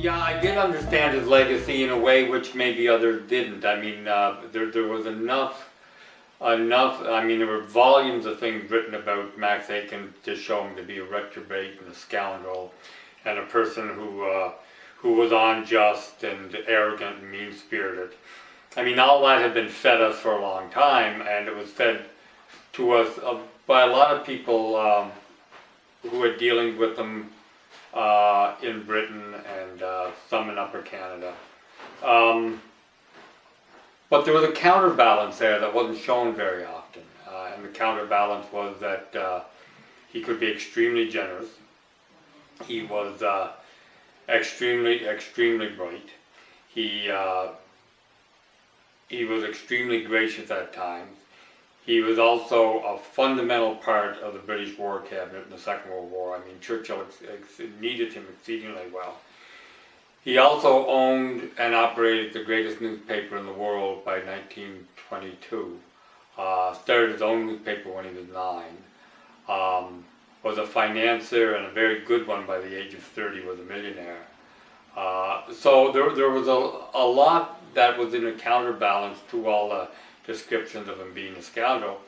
Yeah, I did understand his legacy in a way which maybe others didn't. I mean, there was enough. I mean, there were volumes of things written about Max Aitken to show him to be a reprobate and a scoundrel, and a person who was unjust and arrogant and mean-spirited. I mean, all that had been fed us for a long time, and it was fed to us by a lot of people who had dealings with them in Britain and some in Upper Canada. But there was a counterbalance there that wasn't shown very often. And the counterbalance was that he could be extremely generous. He was extremely bright. He was extremely gracious at times. He was also a fundamental part of the British War Cabinet in the Second World War. I mean, Churchill needed him exceedingly well. He also owned and operated the greatest newspaper in the world by 1922. Started his own newspaper when he was 9. Was a financier, and a very good one by the age of 30, was a millionaire. So there was a lot that was in a counterbalance to all the descriptions of him being a scoundrel.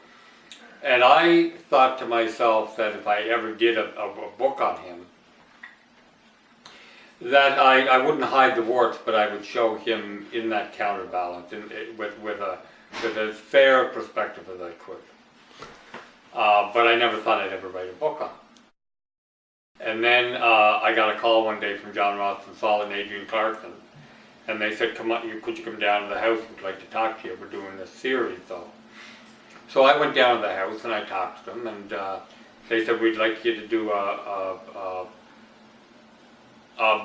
And I thought to myself that if I ever did a book on him, that I wouldn't hide the warts, but I would show him in that counterbalance, with as fair a perspective as I could. But I never thought I'd ever write a book on him. And then I got a call one day from John Ross and Saul and Adrian Clarkson, and they said, "Come on, could you come down to the house? We'd like to talk to you. We're doing this series, though." So I went down to the house and I talked to them, and they said, "We'd like you to do a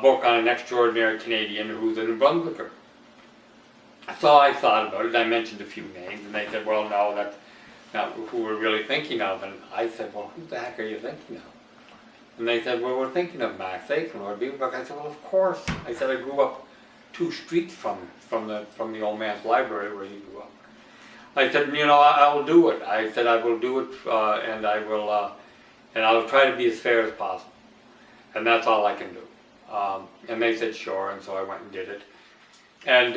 book on an extraordinary Canadian who's a New Brunswicker." So I thought about it. I mentioned a few names, and they said, "Well, no, that's not who we're really thinking of." And I said, "Well, who the heck are you thinking of?" And they said, "Well, we're thinking of Max Aitken or Beaverbrook." I said, "Well, of course." I said, "I grew up 2 streets from the old man's library where he grew up." I said, "You know, I will do it." I said, "I will do it, and I'll try to be as fair as possible, and that's all I can do." And they said, "Sure," and so I went and did it. And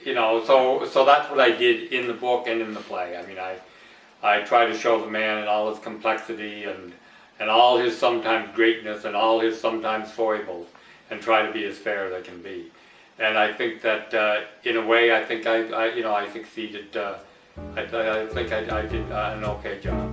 you know, so that's what I did in the book and in the play. I mean, I try to show the man in all his complexity and all his sometimes greatness and all his sometimes foibles, and try to be as fair as I can be. And I think that in a way, I think I succeeded. I think I did an okay job.